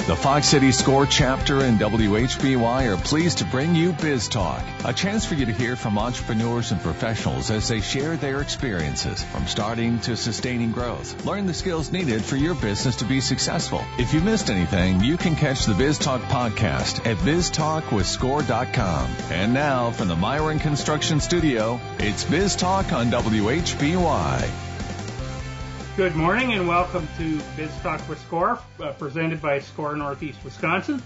The Fox City Score chapter and WHBY are pleased to bring you Biz Talk, a chance for you to hear from entrepreneurs and professionals as they share their experiences from starting to sustaining growth. Learn the skills needed for your business to be successful. If you missed anything, you can catch the Biz Talk podcast at biztalkwithscore.com. And now from the Myron Construction Studio, it's Biz Talk on WHBY. Good morning and welcome to Biz Talk with Score, presented by Score Northeast Wisconsin.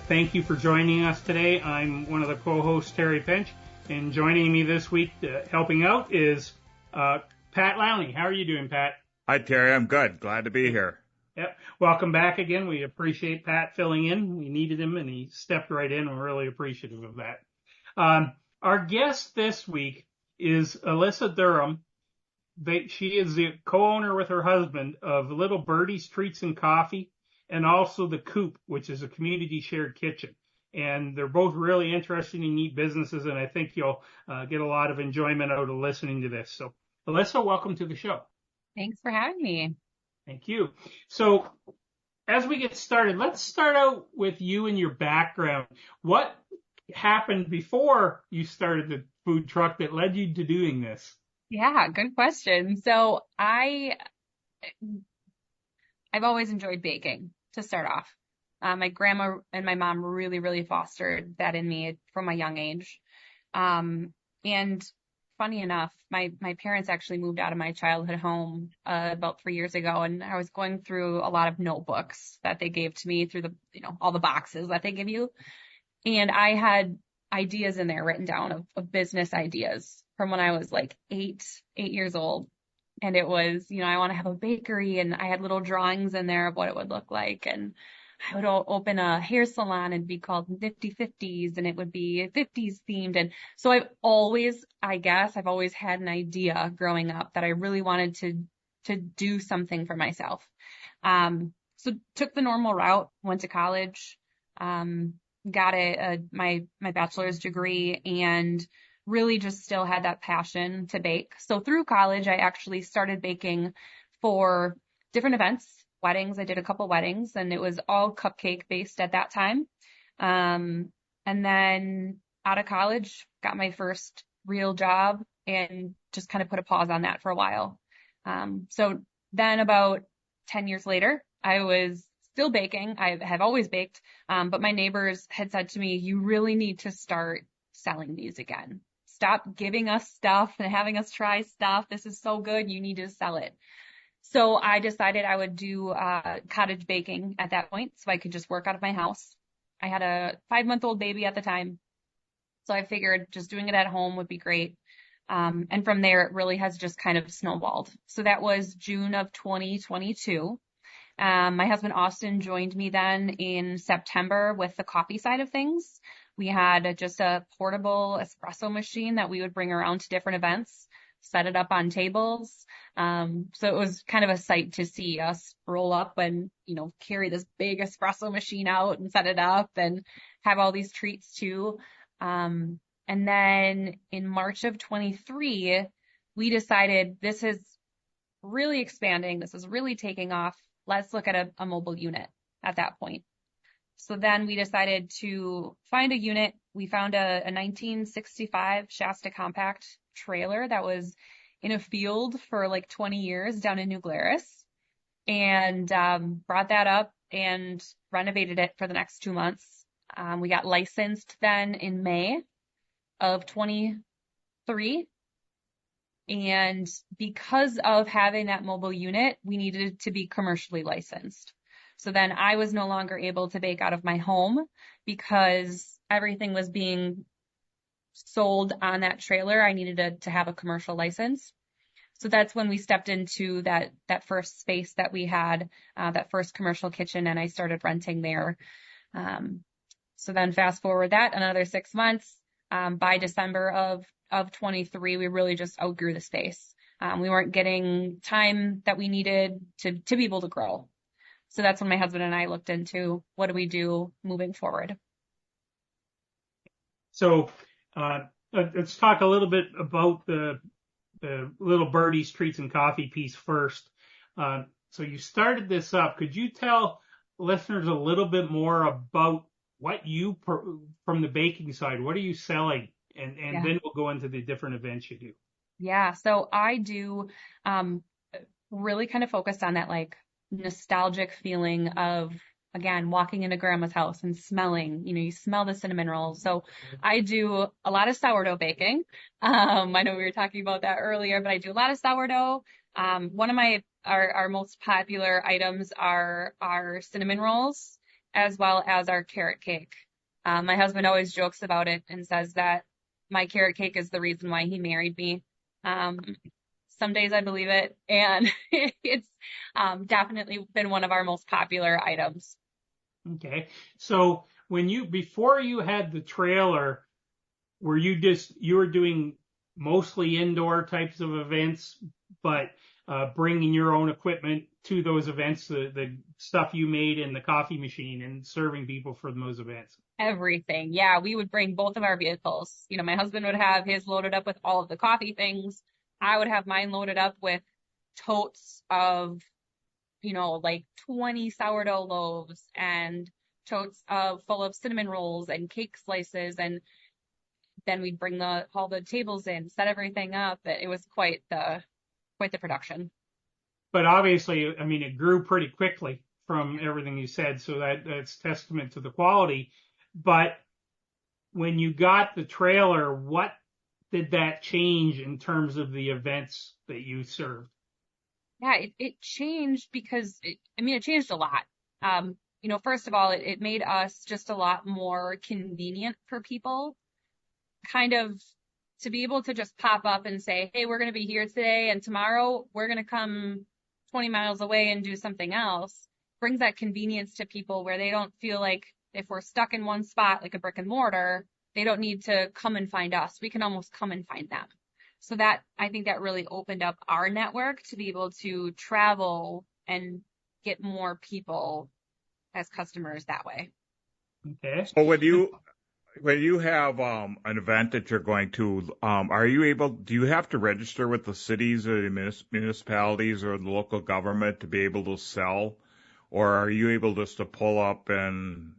Thank you for joining us today. I'm one of the co-hosts, Terry Pinch, and joining me this week, helping out, is Pat Lowney. How are you doing, Pat? Hi, Terry. I'm good. Glad to be here. Yep. Welcome back again. We appreciate Pat filling in. We needed him, and he stepped right in. We're really appreciative of that. Our guest this week is Aylssa Durham. She is the co-owner with her husband of Little Birdie's Treats and Coffee and also the Coop, which is a community shared kitchen. And they're both really interesting and neat businesses, and I think you'll get a lot of enjoyment out of listening to this. So, Alyssa, welcome to the show. Thanks for having me. Thank you. So, as we get started, let's start out with you and your background. What happened before you started the food truck that led you to doing this? Yeah, good question. So I've always enjoyed baking to start off. My grandma and my mom really fostered that in me from a young age. And funny enough, my parents actually moved out of my childhood home about 3 years ago, and I was going through a lot of notebooks that they gave to me through all the boxes that they give you. And I had ideas in there written down of business ideas from when I was like eight years old. And it was, I want to have a bakery, and I had little drawings in there of what it would look like. And I would open a hair salon and be called Nifty 50s, and it would be 50s themed. And so I've always had an idea growing up that I really wanted to do something for myself. So took the normal route, went to college, got my bachelor's degree, and really just still had that passion to bake. So through college, I actually started baking for different events, weddings. I did a couple weddings, and it was all cupcake based at that time. And then out of college, got my first real job and just kind of put a pause on that for a while. So then about 10 years later, I was still baking. I have always baked, but my neighbors had said to me, you really need to start selling these again. Stop giving us stuff and having us try stuff. This is so good. You need to sell it. So I decided I would do cottage baking at that point so I could just work out of my house. I had a 5-month-old baby at the time, so I figured just doing it at home would be great. And from there, it really has just kind of snowballed. So that was June of 2022. My husband, Austin, joined me then in September with the coffee side of things. We had just a portable espresso machine that we would bring around to different events, set it up on tables. So it was kind of a sight to see us roll up and, carry this big espresso machine out and set it up and have all these treats too. And then in March of 23, we decided this is really expanding. This is really taking off. Let's look at a mobile unit at that point. So then we decided to find a unit. We found a 1965 Shasta compact trailer that was in a field for like 20 years down in New Glarus, and brought that up and renovated it for the next 2 months. We got licensed then in May of 23. And because of having that mobile unit, we needed to be commercially licensed. So then I was no longer able to bake out of my home because everything was being sold on that trailer. I needed to have a commercial license. So that's when we stepped into that first space that we had, that first commercial kitchen, and I started renting there. So then fast forward that another 6 months, by December of 23, we really just outgrew the space. We weren't getting time that we needed to be able to grow. So that's when my husband and I looked into what do we do moving forward. So let's talk a little bit about the Little Birdie's Treats and Coffee piece first. So you started this up. Could you tell listeners a little bit more about what you, from the baking side, what are you selling? And Yeah. then we'll go into the different events you do. Yeah. So I do, really kind of focused on that like nostalgic feeling of, again, walking into grandma's house and smelling, you smell the cinnamon rolls. So I do a lot of sourdough baking. I know we were talking about that earlier, but I do a lot of sourdough. One of our most popular items are our cinnamon rolls as well as our carrot cake. My husband always jokes about it and says that my carrot cake is the reason why he married me. Um, some days I believe it, and it's definitely been one of our most popular items. Okay. So before you had the trailer, you were doing mostly indoor types of events, but bringing your own equipment to those events, the stuff you made in the coffee machine and serving people for those events? Everything. Yeah, we would bring both of our vehicles. My husband would have his loaded up with all of the coffee things. I would have mine loaded up with totes of, like 20 sourdough loaves and totes full of cinnamon rolls and cake slices. And then we'd bring all the tables in, set everything up. It was quite the production. But obviously, I mean, it grew pretty quickly from everything you said, so that's testament to the quality. But when you got the trailer, what did that change in terms of the events that you served? Yeah, it changed because it changed a lot. First of all, it made us just a lot more convenient for people, kind of to be able to just pop up and say, hey, we're going to be here today, and tomorrow we're going to come 20 miles away and do something else. Brings that convenience to people where they don't feel like if we're stuck in one spot, like a brick and mortar, they don't need to come and find us. We can almost come and find them. So I think that really opened up our network to be able to travel and get more people as customers that way. Okay. So when you have an event that you're going to, do you have to register with the cities or the municipalities or the local government to be able to sell? Or are you able just to pull up and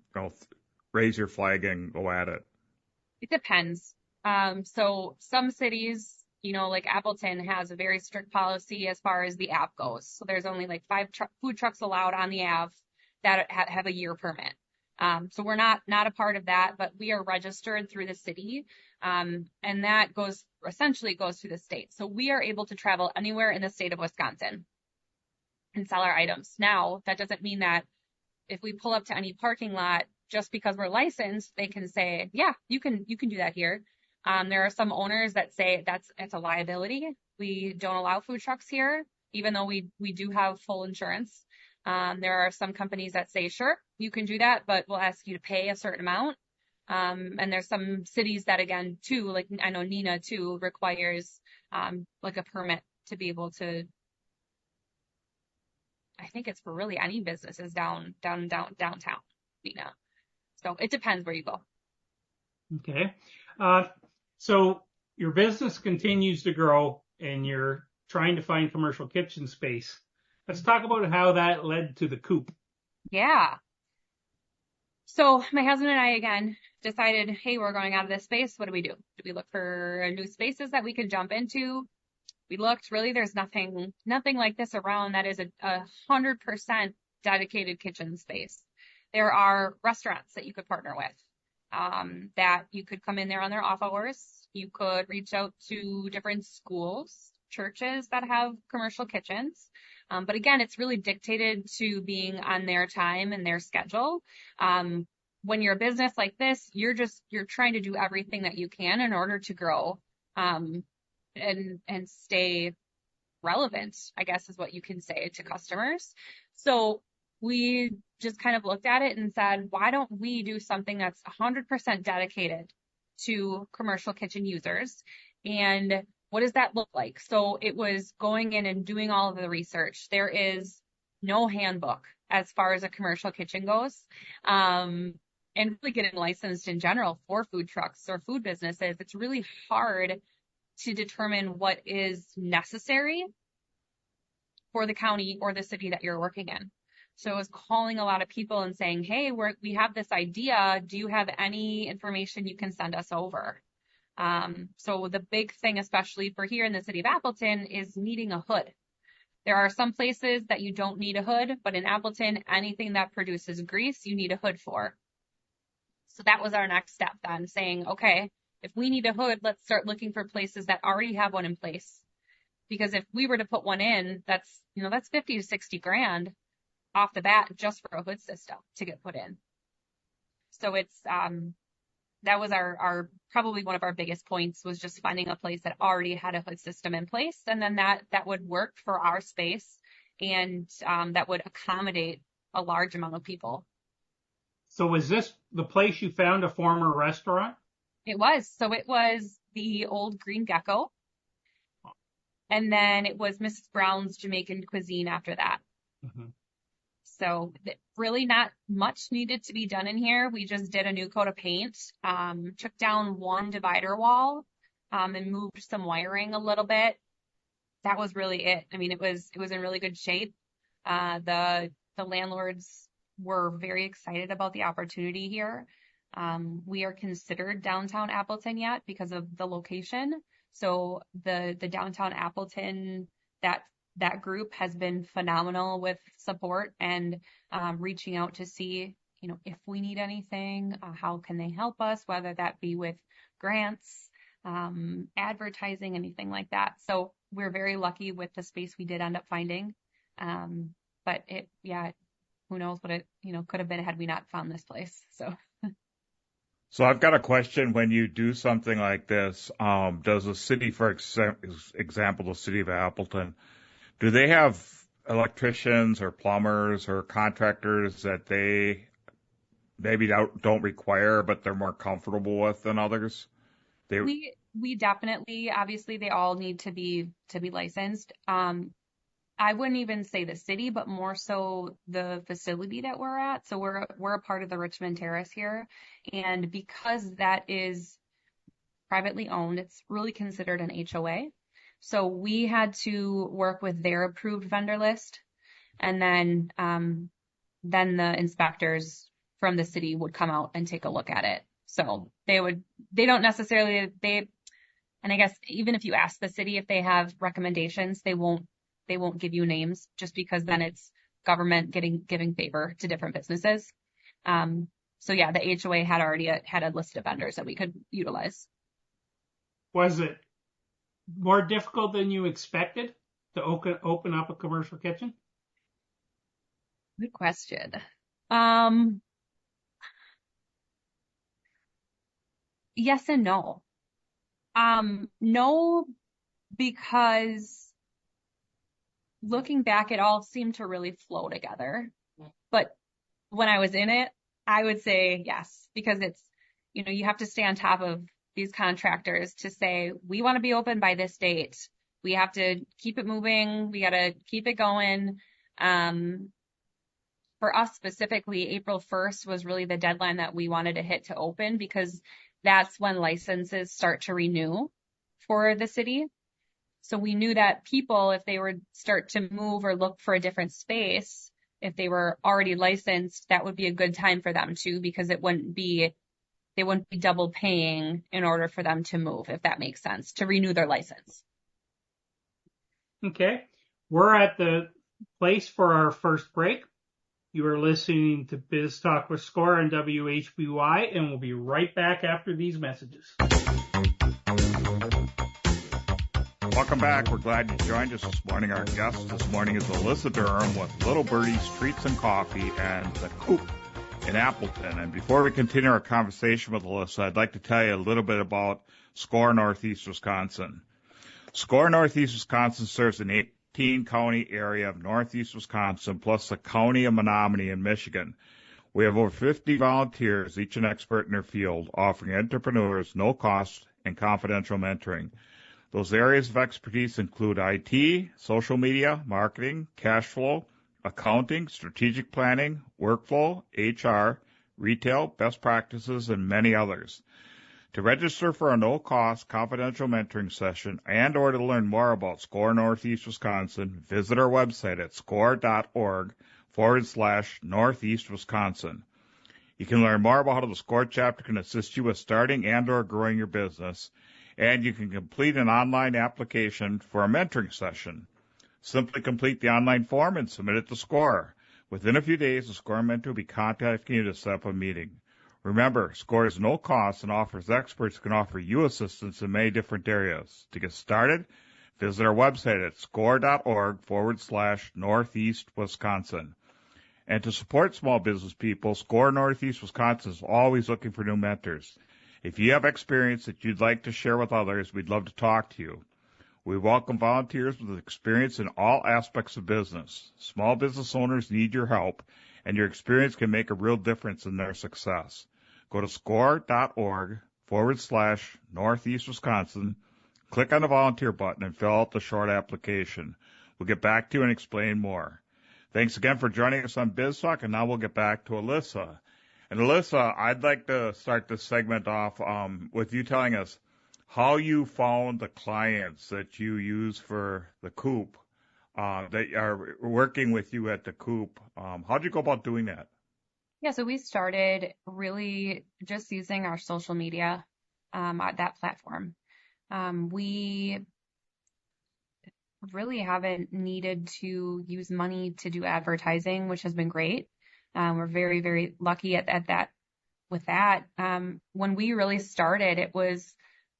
raise your flag and go at it? It depends. So some cities, like Appleton has a very strict policy as far as the Ave goes. So there's only like 5 food trucks allowed on the Ave that have a year permit. So we're not a part of that, but we are registered through the city. And that essentially goes through the state. So we are able to travel anywhere in the state of Wisconsin and sell our items. Now, that doesn't mean that if we pull up to any parking lot, just because we're licensed, they can say, yeah, you can do that here. There are some owners that say it's a liability. We don't allow food trucks here, even though we do have full insurance. There are some companies that say, sure, you can do that, but we'll ask you to pay a certain amount. And there's some cities that, again, too, like I know Neenah too requires like a permit to be able to. I think it's for really any businesses downtown Neenah. So it depends where you go. Okay. So your business continues to grow and you're trying to find commercial kitchen space. Let's talk about how that led to the Coop. Yeah. So my husband and I, again, decided, hey, we're going out of this space. What do we do? Do we look for new spaces that we could jump into? We looked, really, there's nothing like this around that is a 100% dedicated kitchen space. There are restaurants that you could partner with, that you could come in there on their off hours. You could reach out to different schools, churches that have commercial kitchens. But again, it's really dictated to being on their time and their schedule. When you're a business like this, you're trying to do everything that you can in order to grow, and stay relevant, I guess is what you can say to customers. So we just kind of looked at it and said, why don't we do something that's 100% dedicated to commercial kitchen users? And what does that look like? So it was going in and doing all of the research. There is no handbook as far as a commercial kitchen goes. And really getting licensed in general for food trucks or food businesses, it's really hard to determine what is necessary for the county or the city that you're working in. So I was calling a lot of people and saying, hey, we have this idea. Do you have any information you can send us over? So the big thing, especially for here in the city of Appleton, is needing a hood. There are some places that you don't need a hood, but in Appleton, anything that produces grease, you need a hood for. So that was our next step then, saying, okay, if we need a hood, let's start looking for places that already have one in place. Because if we were to put one in, that's 50 to 60 grand off the bat just for a hood system to get put in. So it's, that was our probably one of our biggest points, was just finding a place that already had a hood system in place, and then that would work for our space, and that would accommodate a large amount of people. So was this the place you found a former restaurant? It was. So it was the old Green Gecko, and then it was Mrs. Brown's Jamaican Cuisine after that. Mm-hmm. So really not much needed to be done in here. We just did a new coat of paint, took down one divider wall, and moved some wiring a little bit. That was really it. I mean, it was in really good shape. The landlords were very excited about the opportunity here. We are considered downtown Appleton yet because of the location. So the downtown Appleton, that group has been phenomenal with support and reaching out to see, if we need anything, how can they help us, whether that be with grants, advertising, anything like that. So we're very lucky with the space we did end up finding. But who knows what it, could have been had we not found this place. So I've got a question. When you do something like this, does the city, for example, the city of Appleton, do they have electricians or plumbers or contractors that they maybe don't require, but they're more comfortable with than others? We definitely, obviously, they all need to be licensed. I wouldn't even say the city, but more so the facility that we're at. So we're a part of the Richmond Terrace here, and because that is privately owned, it's really considered an HOA. So we had to work with their approved vendor list, and then the inspectors from the city would come out and take a look at it. So and I guess even if you ask the city if they have recommendations, they won't give you names, just because then it's government giving favor to different businesses. So yeah, the HOA had already had a list of vendors that we could utilize. Was it more difficult than you expected to open up a commercial kitchen? Good question. Yes and no. No, because looking back, it all seemed to really flow together. But when I was in it, I would say yes, because it's, you have to stay on top of these contractors to say, we want to be open by this date. We have to keep it moving. We got to keep it going. For us specifically, April 1st was really the deadline that we wanted to hit to open, because that's when licenses start to renew for the city. So we knew that people, if they were start to move or look for a different space, if they were already licensed, that would be a good time for them too, because they wouldn't be double paying in order for them to move, if that makes sense, to renew their license. Okay. We're at the place for our first break. You are listening to Biz Talk with Score on WHBY, and we'll be right back after these messages. Welcome back. We're glad you joined us this morning. Our guest this morning is Aylssa Durham with Little Birdie's Treats and Coffee and the Coop in Appleton. And before we continue our conversation with Alyssa, I'd like to tell you a little bit about SCORE Northeast Wisconsin. SCORE Northeast Wisconsin serves an 18-county area of Northeast Wisconsin, plus the county of Menominee in Michigan. We have over 50 volunteers, each an expert in their field, offering entrepreneurs no cost and confidential mentoring. Those areas of expertise include IT, social media, marketing, cash flow, accounting, strategic planning, workflow, HR, retail, best practices, and many others. To register for a no-cost confidential mentoring session and or to learn more about SCORE Northeast Wisconsin, visit our website at score.org Northeast Wisconsin. You can learn more about how the SCORE chapter can assist you with starting and or growing your business, and you can complete an online application for a mentoring session. Simply complete the online form and submit it to SCORE. Within a few days, the SCORE mentor will be contacting you to set up a meeting. Remember, SCORE is no cost and offers experts who can offer you assistance in many different areas. To get started, visit our website at score.org/Northeast Wisconsin. And to support small business people, SCORE Northeast Wisconsin is always looking for new mentors. If you have experience that you'd like to share with others, we'd love to talk to you. We welcome volunteers with experience in all aspects of business. Small business owners need your help, and your experience can make a real difference in their success. Go to score.org/Northeast Wisconsin, click on the volunteer button, and fill out the short application. We'll get back to you and explain more. Thanks again for joining us on Biz Talk, and now we'll get back to Alyssa. And Alyssa, I'd like to start this segment off with you telling us how you found the clients that you use for the Coop, that are working with you at the Coop. How'd you go about doing that? Yeah, so we started really just using our social media at that platform. We really haven't needed to use money to do advertising, which has been great. We're very, very lucky at that with that. When we really started, it was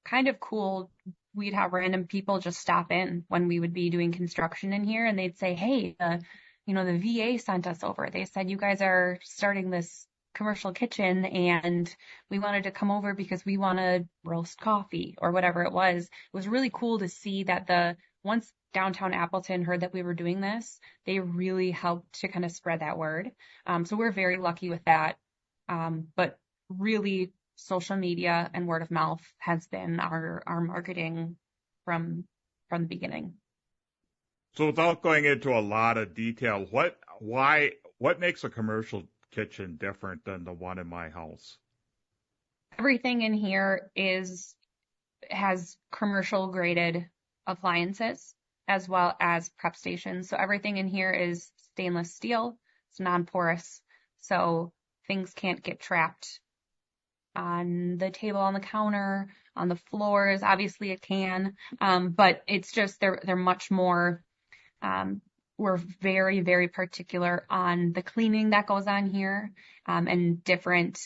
kind of cool. We'd have random people just stop in when we would be doing construction in here, and they'd say, hey, the VA sent us over. They said, you guys are starting this commercial kitchen, and we wanted to come over because we want to roast coffee or whatever it was. It was really cool to see that once downtown Appleton heard that we were doing this, they really helped to kind of spread that word. So we're very lucky with that. But really, social media and word of mouth has been our marketing from the beginning. So without going into a lot of detail, what makes a commercial kitchen different than the one in my house? Everything in here has commercial graded appliances as well as prep stations. So everything in here is stainless steel. It's non-porous. So things can't get trapped on the table, on the counter, on the floors. Obviously it can, but it's just they're much more. We're very, very particular on the cleaning that goes on here, and different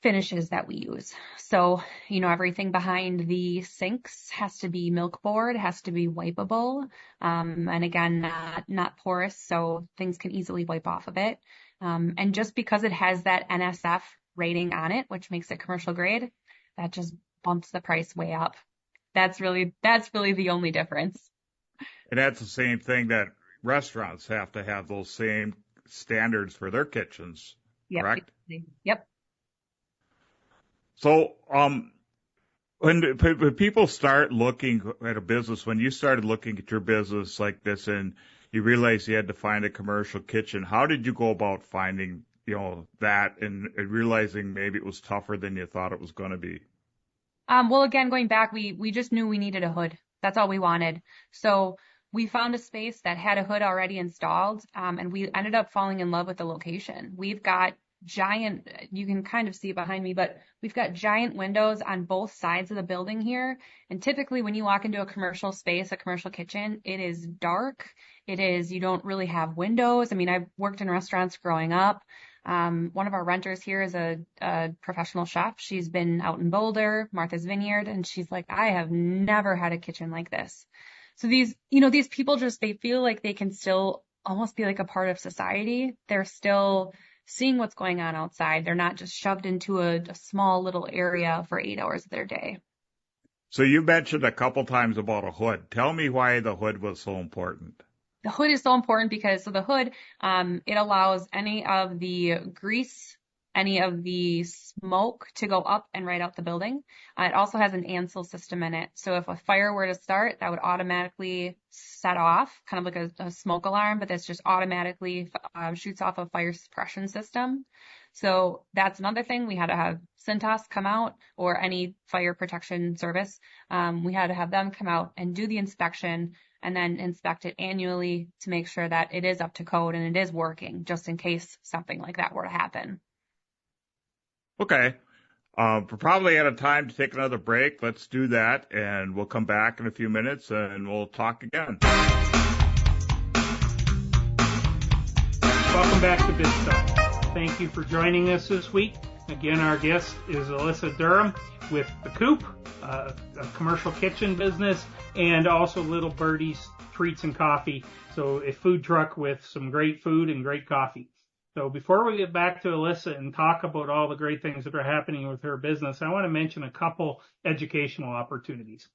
finishes that we use. So, everything behind the sinks has to be milk board, has to be wipeable, and again, not porous, so things can easily wipe off of it. And just because it has that NSF rating on it, which makes it commercial grade, that just bumps the price way up. That's really the only difference. And that's the same thing that restaurants have to have those same standards for their kitchens, correct? Yep. So, when people start looking at a business, when you started looking at your business like this and you realized you had to find a commercial kitchen, how did you go about finding, that and realizing maybe it was tougher than you thought it was going to be? Well, again, going back, we just knew we needed a hood. That's all we wanted. So we found a space that had a hood already installed, and we ended up falling in love with the location. We've got giant, you can kind of see it behind me, but we've got giant windows on both sides of the building here. And typically when you walk into a commercial space, a commercial kitchen, it is dark. You don't really have windows. I mean, I've worked in restaurants growing up. One of our renters here is a professional chef. She's been out in Boulder, Martha's Vineyard, and she's like, I have never had a kitchen like this. So these people they feel like they can still almost be like a part of society. They're still seeing what's going on outside. They're not just shoved into a small little area for 8 hours of their day. So you mentioned a couple times about a hood. Tell me why the hood was so important. The hood is so important because the hood, it allows any of the grease any of the smoke to go up and right out the building. It also has an ANSEL system in it. So if a fire were to start, that would automatically set off, kind of like a smoke alarm, but that's just automatically shoots off a fire suppression system. So that's another thing. We had to have Cintas come out, or any fire protection service. We had to have them come out and do the inspection, and then inspect it annually to make sure that it is up to code and it is working, just in case something like that were to happen. Okay. We're probably out of time to take another break. Let's do that, and we'll come back in a few minutes, and we'll talk again. Welcome back to Biz Talk. Thank you for joining us this week. Again, our guest is Aylssa Durham with the Coop, a commercial kitchen business, and also Little Birdie's Treats and Coffee. So a food truck with some great food and great coffee. So before we get back to Alyssa and talk about all the great things that are happening with her business, I want to mention a couple educational opportunities.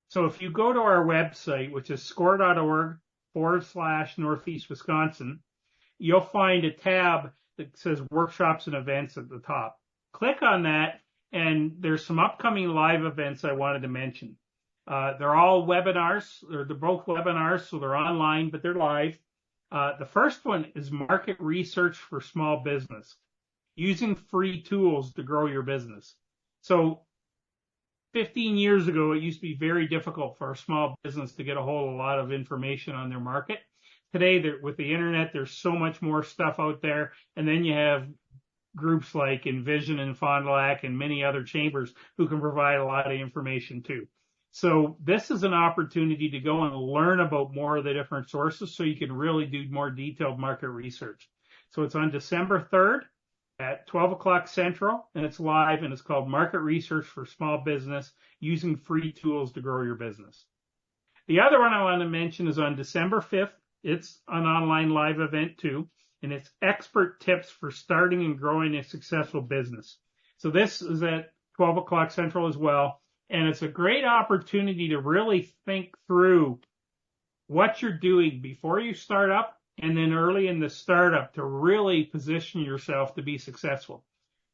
So if you go to our website, which is score.org/Northeast Wisconsin, you'll find a tab that says workshops and events at the top. Click on that, and there's some upcoming live events I wanted to mention. They're all webinars. They're both webinars, so they're online, but they're live. The first one is market research for small business, using free tools to grow your business. So 15 years ago, it used to be very difficult for a small business to get a hold of a lot of information on their market. Today, with the internet, there's so much more stuff out there. And then you have groups like Envision and Fond du Lac and many other chambers who can provide a lot of information too. So this is an opportunity to go and learn about more of the different sources so you can really do more detailed market research. So it's on December 3rd at 12 o'clock Central, and it's live, and it's called Market Research for Small Business, Using Free Tools to Grow Your Business. The other one I want to mention is on December 5th. It's an online live event too, and it's Expert Tips for Starting and Growing a Successful Business. So this is at 12 o'clock Central as well. And it's a great opportunity to really think through what you're doing before you start up, and then early in the startup to really position yourself to be successful.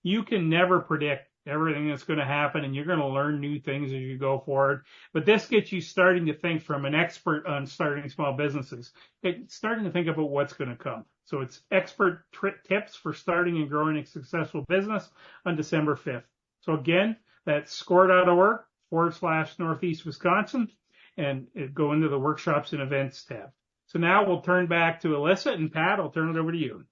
You can never predict everything that's going to happen, and you're going to learn new things as you go forward. But this gets you starting to think from an expert on starting small businesses, starting to think about what's going to come. So it's Expert Tips for Starting and Growing a Successful Business on December 5th. So again, that's score.org/Northeast Wisconsin, and go into the workshops and events tab. So now we'll turn back to Alyssa, and Pat, I'll turn it over to you.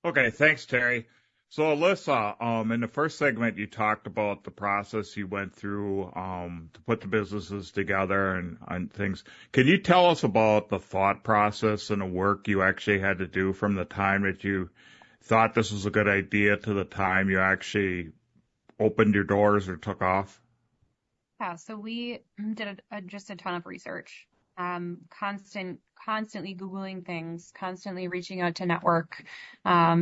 Okay, thanks, Terry. So Alyssa, in the first segment, you talked about the process you went through to put the businesses together and things. Can you tell us about the thought process and the work you actually had to do from the time that you thought this was a good idea to the time you actually opened your doors or took off? Yeah, so we did just a ton of research, constantly Googling things, constantly reaching out to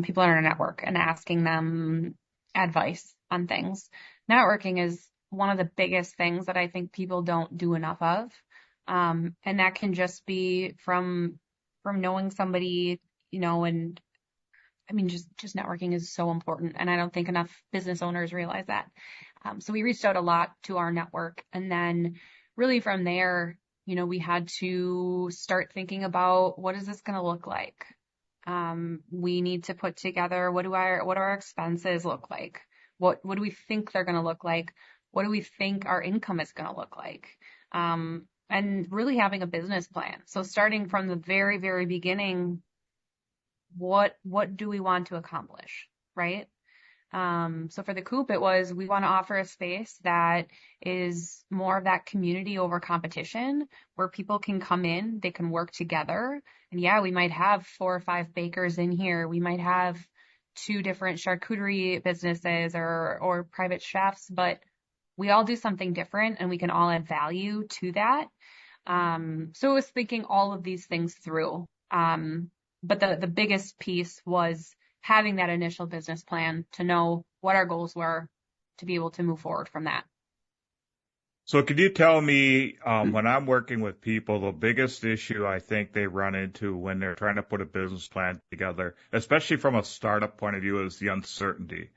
people in our network and asking them advice on things. Networking is one of the biggest things that I think people don't do enough of. And that can just be from knowing somebody, and I mean, just networking is so important. And I don't think enough business owners realize that. So we reached out a lot to our network, and then really from there, we had to start thinking about what is this going to look like? We need to put together, what do our expenses look like? What do we think they're going to look like? What do we think our income is going to look like? And really having a business plan. So starting from the very, very beginning, what do we want to accomplish, right? So for the Coop, we want to offer a space that is more of that community over competition, where people can come in, they can work together. And yeah, we might have 4 or 5 bakers in here. We might have 2 different charcuterie businesses or private chefs, but we all do something different and we can all add value to that. So it was thinking all of these things through. But the biggest piece was having that initial business plan to know what our goals were, to be able to move forward from that. So could you tell me, when I'm working with people, the biggest issue I think they run into when they're trying to put a business plan together, especially from a startup point of view, is the uncertainty.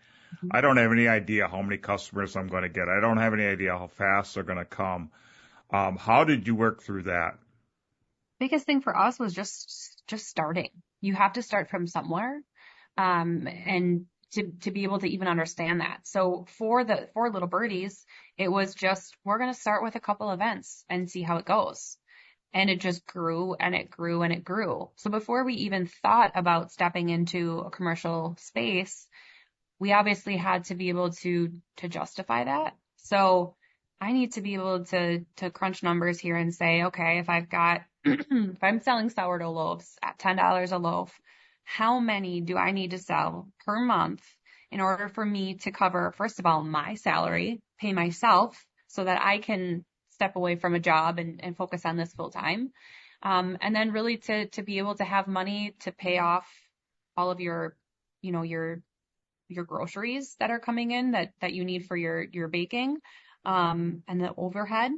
I don't have any idea how many customers I'm going to get. I don't have any idea how fast they're going to come. How did you work through that? Biggest thing for us was just starting. You have to start from somewhere, and to be able to even understand that. So for little birdies, it was just, we're going to start with a couple events and see how it goes. And it just grew and it grew and it grew. So before we even thought about stepping into a commercial space, we obviously had to be able to justify that. So I need to be able to crunch numbers here and say, okay, if I've got if I'm selling sourdough loaves at $10 a loaf, how many do I need to sell per month in order for me to cover, first of all, my salary, pay myself so that I can step away from a job and focus on this full time. And then really to be able to have money to pay off all of your, your groceries that are coming in that you need for your baking, and the overhead,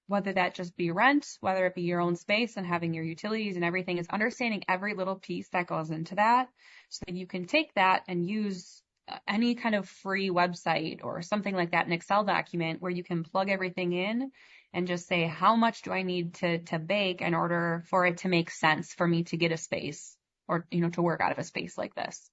whether that just be rent, whether it be your own space and having your utilities and everything, is understanding every little piece that goes into that so that you can take that and use any kind of free website or something like that, an Excel document where you can plug everything in and just say, how much do I need to bake in order for it to make sense for me to get a space or, to work out of a space like this.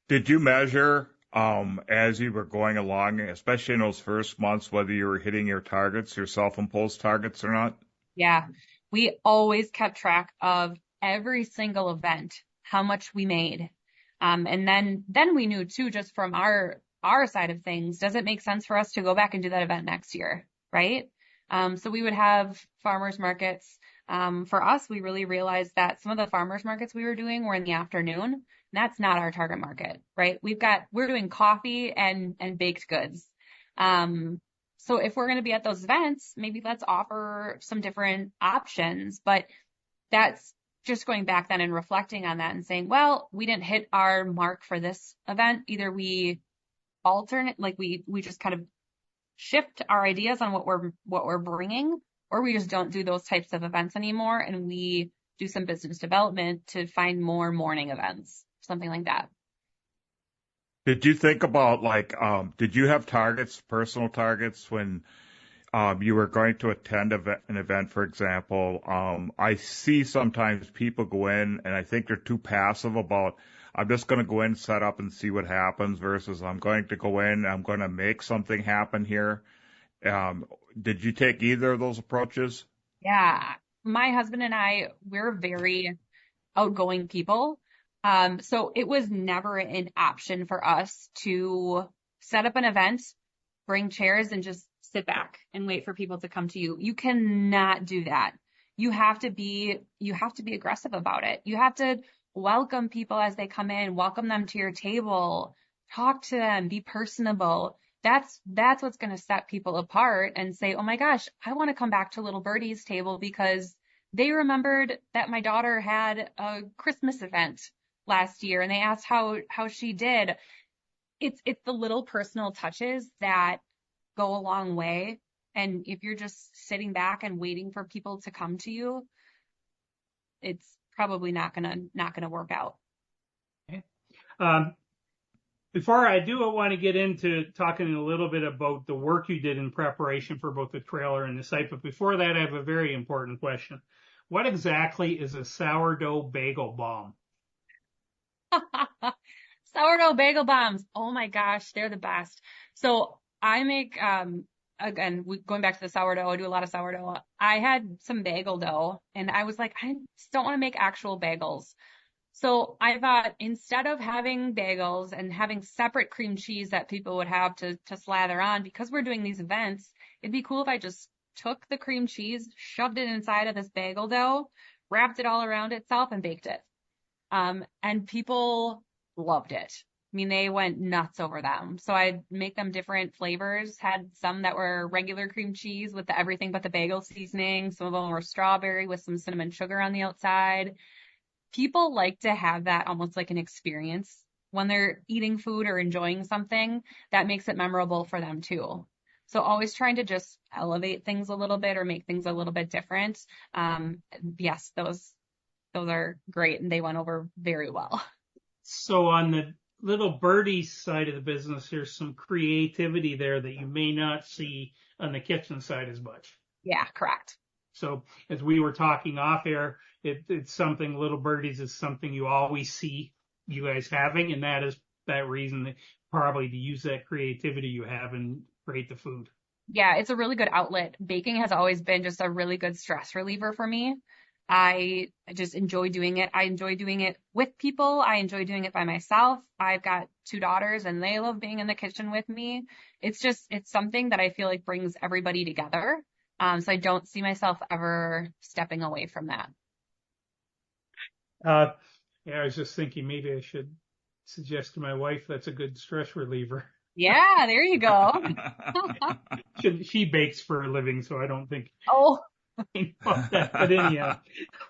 Did you measure, as you were going along, especially in those first months, whether you were hitting your targets, your self-imposed targets or not? Yeah, we always kept track of every single event, how much we made. And then we knew too, just from our side of things, does it make sense for us to go back and do that event next year? Right? So we would have farmers markets. For us, we really realized that some of the farmers markets we were doing were in the afternoon. That's not our target market, right? We're doing coffee and baked goods. So if we're going to be at those events, maybe let's offer some different options, but that's just going back then and reflecting on that and saying, well, we didn't hit our mark for this event. Either we alternate, like we just kind of shift our ideas on what we're bringing, or we just don't do those types of events anymore. And we do some business development to find more morning events, something like that. Did you think about did you have targets, personal targets when you were going to attend an event, for example? I see sometimes people go in and I think they're too passive about, I'm just going to go in, set up and see what happens versus I'm going to go in, I'm going to make something happen here. Did you take either of those approaches? Yeah. My husband and I, we're very outgoing people. So it was never an option for us to set up an event, bring chairs and just sit back and wait for people to come to you. You cannot do that. You have to be aggressive about it. You have to welcome people as they come in, welcome them to your table, talk to them, be personable. That's what's going to set people apart and say, oh my gosh, I want to come back to little Birdie's table because they remembered that my daughter had a Christmas event last year and they asked how she did. It's the little personal touches that go a long way. And if you're just sitting back and waiting for people to come to you, it's probably not gonna work out. Okay. Before I do, I want to get into talking a little bit about the work you did in preparation for both the trailer and the site. But before that, I have a very important question. What exactly is a sourdough bagel bomb? Sourdough bagel bombs. Oh my gosh, they're the best. So I make, again, going back to the sourdough, I do a lot of sourdough. I had some bagel dough and I was like, I just don't want to make actual bagels. So I thought instead of having bagels and having separate cream cheese that people would have to slather on, because we're doing these events, it'd be cool if I just took the cream cheese, shoved it inside of this bagel dough, wrapped it all around itself and baked it. And people loved it. I mean, they went nuts over them. So I'd make them different flavors, had some that were regular cream cheese with the everything but the bagel seasoning. Some of them were strawberry with some cinnamon sugar on the outside. People like to have that almost like an experience when they're eating food or enjoying something that makes it memorable for them too. So always trying to just elevate things a little bit or make things a little bit different. Yes, those are great, and they went over very well. So on the little Birdie side of the business, there's some creativity there that you may not see on the kitchen side as much. Yeah, correct. So as we were talking off air, it's something, Little Birdies is something you always see you guys having, and that is that reason that probably to use that creativity you have and create the food. Yeah, it's a really good outlet. Baking has always been just a really good stress reliever for me. I just enjoy doing it. I enjoy doing it with people. I enjoy doing it by myself. I've got 2 daughters and they love being in the kitchen with me. It's something that I feel like brings everybody together. So I don't see myself ever stepping away from that. Yeah, I was just thinking maybe I should suggest to my wife that's a good stress reliever. Yeah, there you go. She bakes for a living, so I don't think Oh, I know that. But anyhow,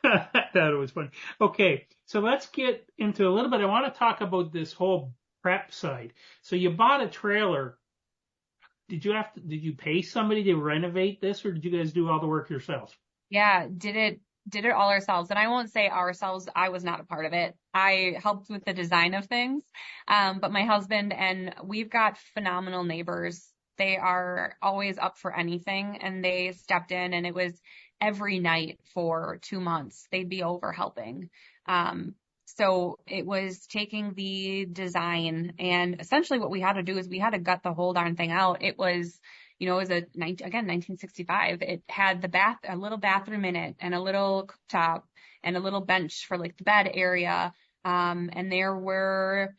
I thought it was fun. Okay, so let's get into a little bit. I want to talk about this whole prep side. So you bought a trailer. Did you pay somebody to renovate this, or did you guys do all the work yourselves? yeah, did it all ourselves. And I won't say ourselves, I was not a part of it. I helped with the design of things. But my husband, and we've got phenomenal neighbors. They are always up for anything, and they stepped in, and it was every night for 2 months. They'd be over helping. So it was taking the design, and essentially what we had to do is we had to gut the whole darn thing out. It was, it was 1965. It had a little bathroom in it, and a little cooktop, and a little bench for like the bed area. And there were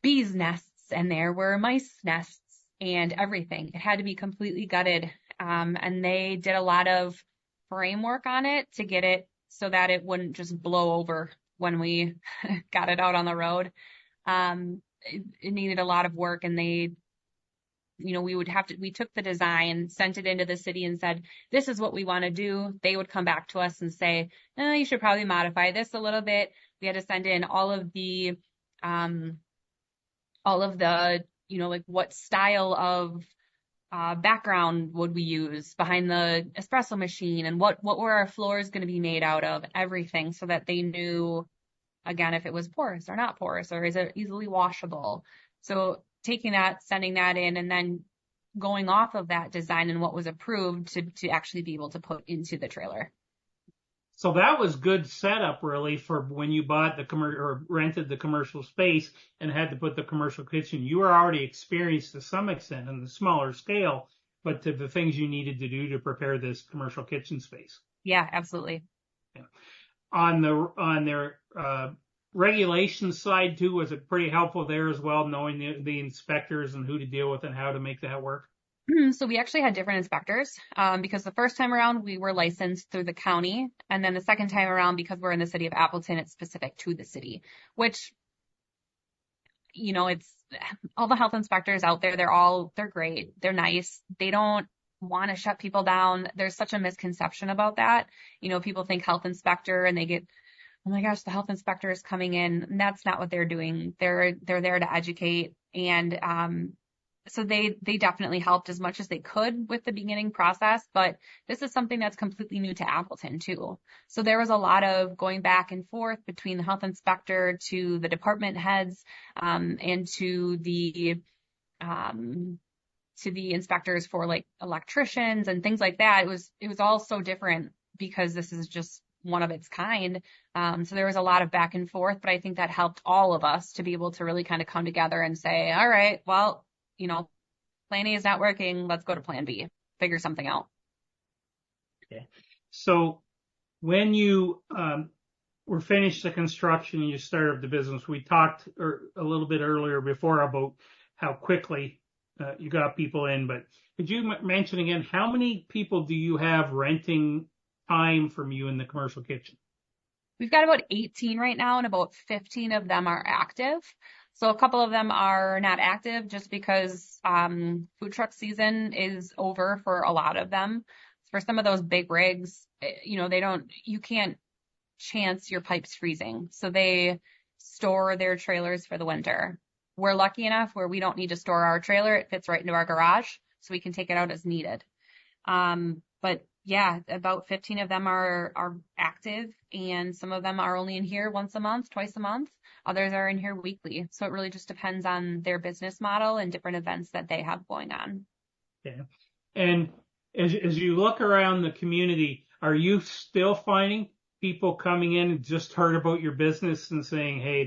bees nests, and there were mice nests, and everything. It had to be completely gutted. And they did a lot of framework on it to get it so that it wouldn't just blow over when we got it out on the road. It needed a lot of work, and we took the design, sent it into the city and said, this is what we want to do. They would come back to us and say, you should probably modify this a little bit. We had to send in all of the, like what style of background would we use behind the espresso machine, and what were our floors going to be made out of, everything, so that they knew, again, if it was porous or not porous, or is it easily washable. So taking that, sending that in, and then going off of that design and what was approved to actually be able to put into the trailer. So that was good setup, really, for when you bought or rented the commercial space and had to put the commercial kitchen. You were already experienced to some extent on the smaller scale, but to the things you needed to do to prepare this commercial kitchen space. Yeah, absolutely. Yeah. On their regulation side too, was it pretty helpful there as well, knowing the inspectors and who to deal with and how to make that work? So we actually had different inspectors, because the first time around we were licensed through the county, and then the second time around, because we're in the city of Appleton, it's specific to the city, which, it's all the health inspectors out there. They're great. They're nice. They don't want to shut people down. There's such a misconception about that. People think health inspector and they get, oh my gosh, the health inspector is coming in. And that's not what they're doing. They're there to educate. And, so they definitely helped as much as they could with the beginning process, but this is something that's completely new to Appleton too. So there was a lot of going back and forth between the health inspector to the department heads, and to the inspectors for like electricians and things like that. It was all so different because this is just one of its kind. So there was a lot of back and forth, but I think that helped all of us to be able to really kind of come together and say, all right, well, plan A is not working. Let's go to plan B, figure something out. Okay. So when you were finished the construction and you started the business, we talked a little bit earlier before about how quickly you got people in, but could you mention again, how many people do you have renting time from you in the commercial kitchen? We've got about 18 right now, and about 15 of them are active. So a couple of them are not active just because food truck season is over for a lot of them. For some of those big rigs, you can't chance your pipes freezing. So they store their trailers for the winter. We're lucky enough where we don't need to store our trailer. It fits right into our garage. so we can take it out as needed. But yeah, about 15 of them are active, and some of them are only in here once a month, twice a month. Others are in here weekly. So it really just depends on their business model and different events that they have going on. Yeah. And as you look around the community, are you still finding people coming in and just heard about your business and saying, hey,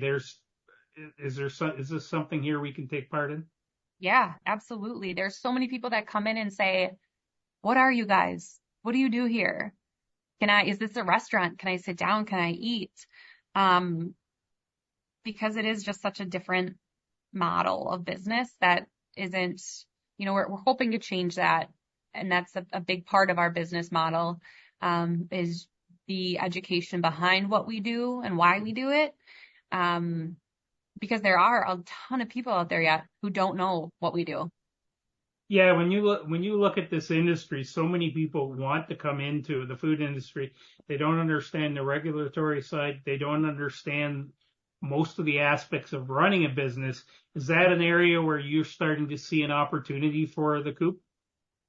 is this something here we can take part in? Yeah, absolutely. There's so many people that come in and say, what are you guys? What do you do here? Is this a restaurant? Can I sit down? Can I eat? Because it is just such a different model of business that isn't, we're hoping to change that. And that's a big part of our business model, is the education behind what we do and why we do it. Because there are a ton of people out there yet who don't know what we do. Yeah, when you look at this industry, so many people want to come into the food industry. They don't understand the regulatory side. They don't understand most of the aspects of running a business. Is that an area where you're starting to see an opportunity for the Coop?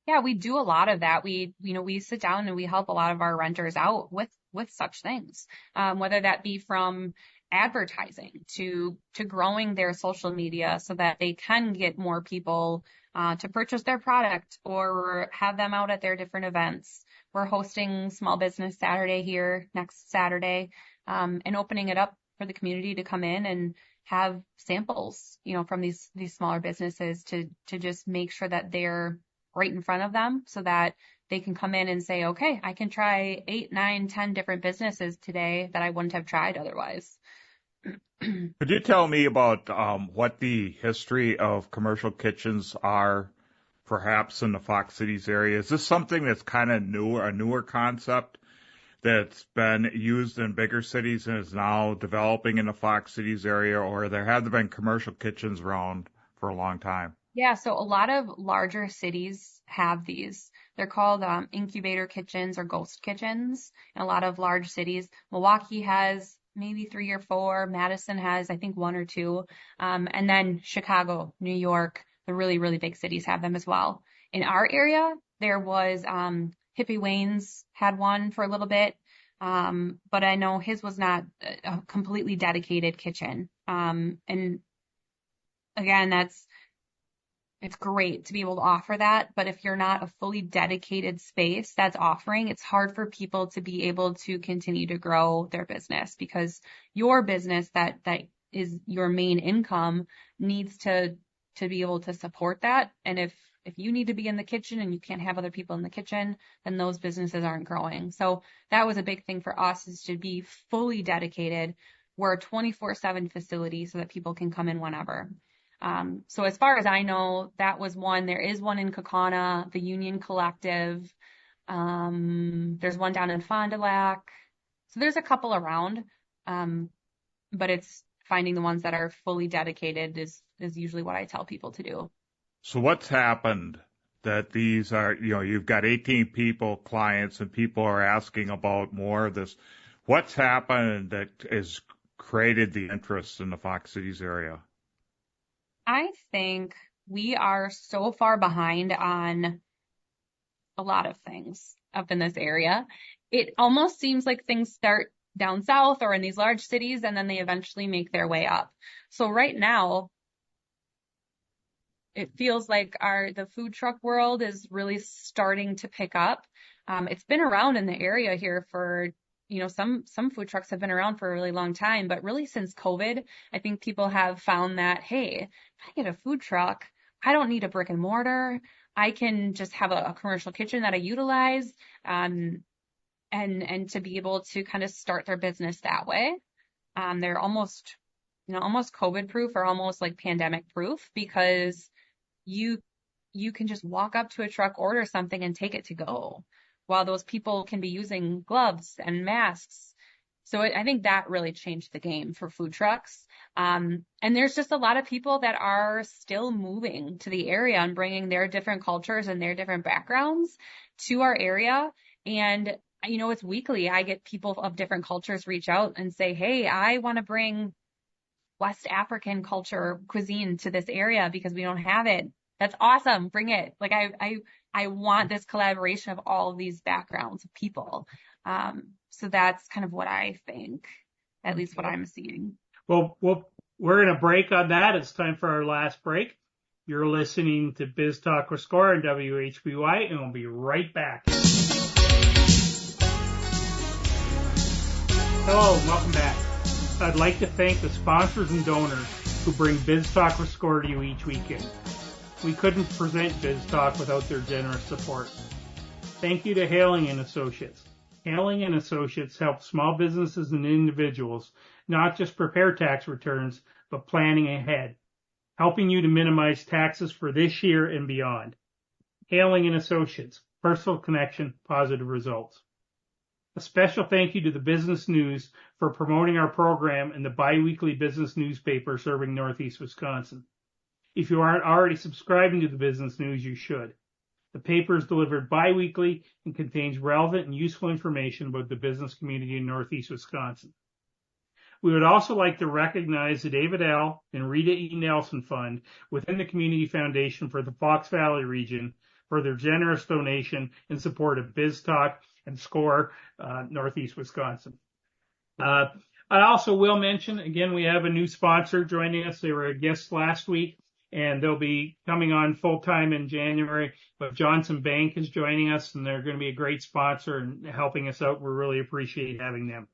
Yeah, we do a lot of that. We sit down and we help a lot of our renters out with such things, whether that be from advertising to growing their social media so that they can get more people to purchase their product or have them out at their different events. We're hosting Small Business Saturday here next Saturday, and opening it up for the community to come in and have samples, from these smaller businesses to just make sure that they're right in front of them so that they can come in and say, okay, I can try 8, 9, 10 different businesses today that I wouldn't have tried otherwise. Could you tell me about what the history of commercial kitchens are, perhaps in the Fox Cities area? Is this something that's kind of a newer concept that's been used in bigger cities and is now developing in the Fox Cities area, or there have been commercial kitchens around for a long time? Yeah, so a lot of larger cities have these. They're called incubator kitchens or ghost kitchens in a lot of large cities. Milwaukee has maybe 3 or 4. Madison has, I think, 1 or 2. And then Chicago, New York, the really, really big cities have them as well. In our area, there was Hippie Wayne's had one for a little bit. But I know his was not a completely dedicated kitchen. And again, it's great to be able to offer that, but if you're not a fully dedicated space that's offering, it's hard for people to be able to continue to grow their business, because your business that is your main income needs to be able to support that. And if you need to be in the kitchen and you can't have other people in the kitchen, then those businesses aren't growing. So that was a big thing for us, is to be fully dedicated. We're a 24/7 facility so that people can come in whenever. So as far as I know, that was one. There is one in Kaukauna, the Union Collective. There's one down in Fond du Lac. So there's a couple around. But it's finding the ones that are fully dedicated is usually what I tell people to do. So what's happened that these are, you've got 18 people, clients, and people are asking about more of this. What's happened that has created the interest in the Fox Cities area? I think we are so far behind on a lot of things up in this area. It almost seems like things start down south or in these large cities, and then they eventually make their way up. So right now, it feels like the food truck world is really starting to pick up. It's been around in the area here for, some food trucks have been around for a really long time, but really since COVID, I think people have found that, hey, if I get a food truck, I don't need a brick and mortar. I can just have a commercial kitchen that I utilize, and to be able to kind of start their business that way. They're almost COVID proof, or almost like pandemic proof, because you can just walk up to a truck, order something, and take it to go, while those people can be using gloves and masks. So I think that really changed the game for food trucks. And there's just a lot of people that are still moving to the area and bringing their different cultures and their different backgrounds to our area. And, it's weekly. I get people of different cultures reach out and say, hey, I want to bring West African cuisine to this area because we don't have it That's awesome. Bring it. Like I want this collaboration of all of these backgrounds of people. So that's kind of what I think, at least what Okay. I'm seeing. Well, we're going to break on that. It's time for our last break. You're listening to Biz Talk with Score on WHBY, and we'll be right back. Hello, welcome back. I'd like to thank the sponsors and donors who bring Biz Talk with Score to you each weekend. We couldn't present Biz Talk without their generous support. Thank you to Hailing and Associates. Hailing and Associates help small businesses and individuals not just prepare tax returns, but planning ahead, helping you to minimize taxes for this year and beyond. Hailing and Associates, personal connection, positive results. A special thank you to the Business News for promoting our program in the biweekly business newspaper serving Northeast Wisconsin. If you aren't already subscribing to the Business News, you should. The paper is delivered biweekly and contains relevant and useful information about the business community in Northeast Wisconsin. We would also like to recognize the David L. and Rita E. Nelson Fund within the Community Foundation for the Fox Valley region for their generous donation in support of Biz Talk and Score, Northeast Wisconsin. I also will mention, again, we have a new sponsor joining us. They were a guest last week, and they'll be coming on full-time in January. But Johnson Bank is joining us, and they're going to be a great sponsor and helping us out. We really appreciate having them.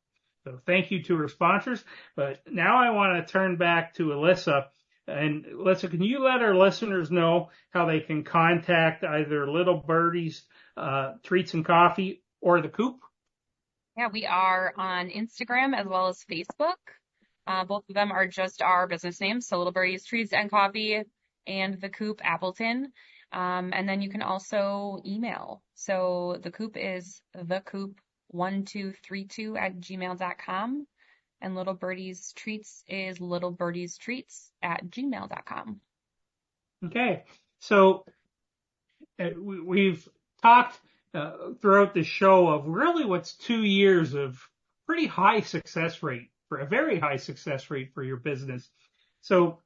So thank you to our sponsors. But now I want to turn back to Alyssa. And Alyssa, can you let our listeners know how they can contact either Little Birdie's Treats and Coffee or the Coop? Yeah, we are on Instagram as well as Facebook. Both of them are just our business names. So Little Birdie's Treats and Coffee and the Coop Appleton. And then you can also email. So the Coop is thecoop1232@gmail.com. And Little Birdie's Treats is littlebirdie'streats@gmail.com. Okay. So we've talked throughout the show of really what's 2 years of pretty high success rate, for a very high success rate for your business. So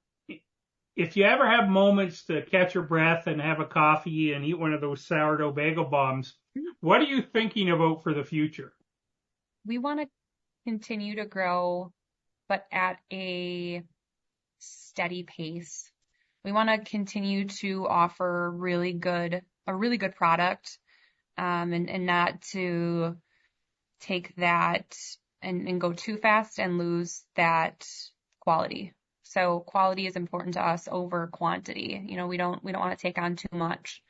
if you ever have moments to catch your breath and have a coffee and eat one of those sourdough bagel bombs, what are you thinking about for the future? We want to continue to grow, but at a steady pace. We want to continue to offer a really good product, and not to take that and go too fast and lose that quality. So quality is important to us over quantity. You know, we don't want to take on too much.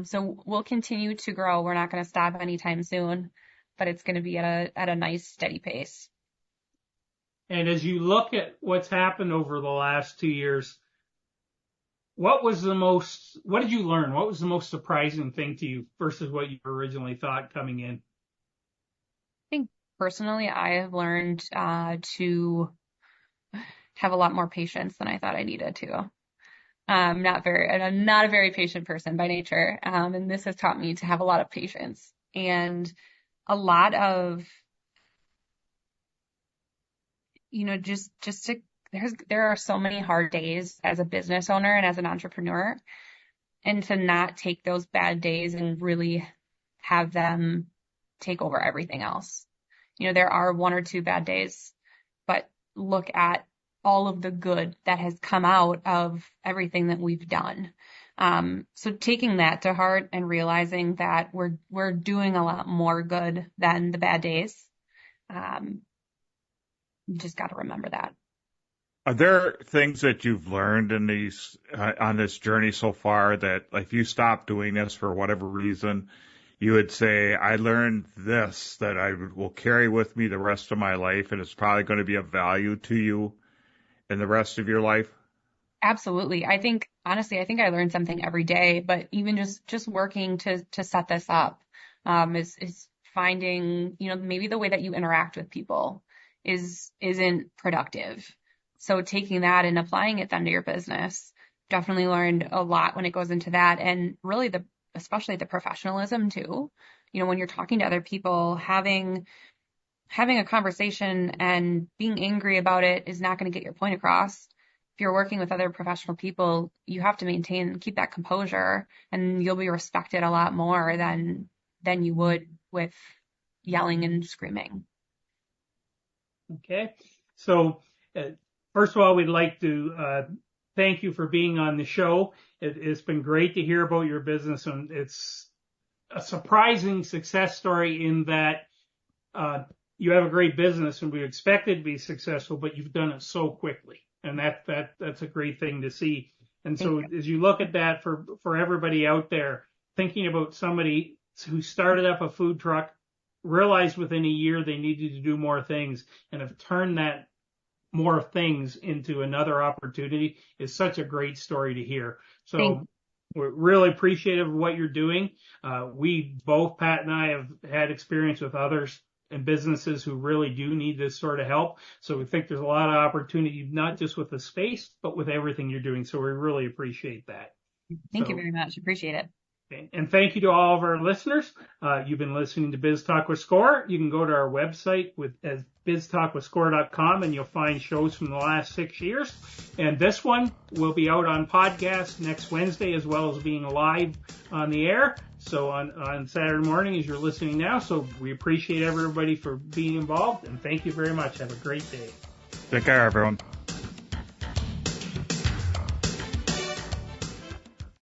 So we'll continue to grow. We're not going to stop anytime soon, but it's going to be at a nice steady pace. And as you look at what's happened over the last 2 years, what did you learn? What was the most surprising thing to you versus what you originally thought coming in? I think personally, I have learned to have a lot more patience than I thought I needed to. I'm not a very patient person by nature. And this has taught me to have a lot of patience and a lot of, there are so many hard days as a business owner and as an entrepreneur, and to not take those bad days and really have them take over everything else. There are 1 or 2 bad days, but look at all of the good that has come out of everything that we've done. So taking that to heart and realizing that we're doing a lot more good than the bad days. You just got to remember that. Are there things that you've learned in these on this journey so far that, like, if you stop doing this for whatever reason, you would say, I learned this that I will carry with me the rest of my life, and it's probably going to be of value to you in the rest of your life? Absolutely. Honestly, I think I learn something every day, but even just working to set this up, is finding, maybe the way that you interact with people isn't productive. So taking that and applying it then to your business, definitely learned a lot when it goes into that. And really especially the professionalism too. When you're talking to other people, having a conversation and being angry about it is not going to get your point across. you're working with other professional people, you have to keep that composure, and you'll be respected a lot more than you would with yelling and screaming. Okay. So, first of all, we'd like to thank you for being on the show. It's been great to hear about your business, and it's a surprising success story in that you have a great business, and we expect it to be successful, but you've done it so quickly, and that's a great thing to see. And so, as you look at that for everybody out there, thinking about somebody who started up a food truck, realized within a year they needed to do more things, and have turned that more things into another opportunity is such a great story to hear. So we're really appreciative of what you're doing. We both, Pat and I, have had experience with others and businesses who really do need this sort of help. So we think there's a lot of opportunity, not just with the space, but with everything you're doing. So we really appreciate that. Thank you very much. Appreciate it. And thank you to all of our listeners. You've been listening to Biz Talk with Score. You can go to our website as biztalkwithscore.com, and you'll find shows from the last 6 years. And this one will be out on podcast next Wednesday, as well as being live on the air. So on Saturday morning, as you're listening now. So we appreciate everybody for being involved, and thank you very much. Have a great day. Take care, everyone.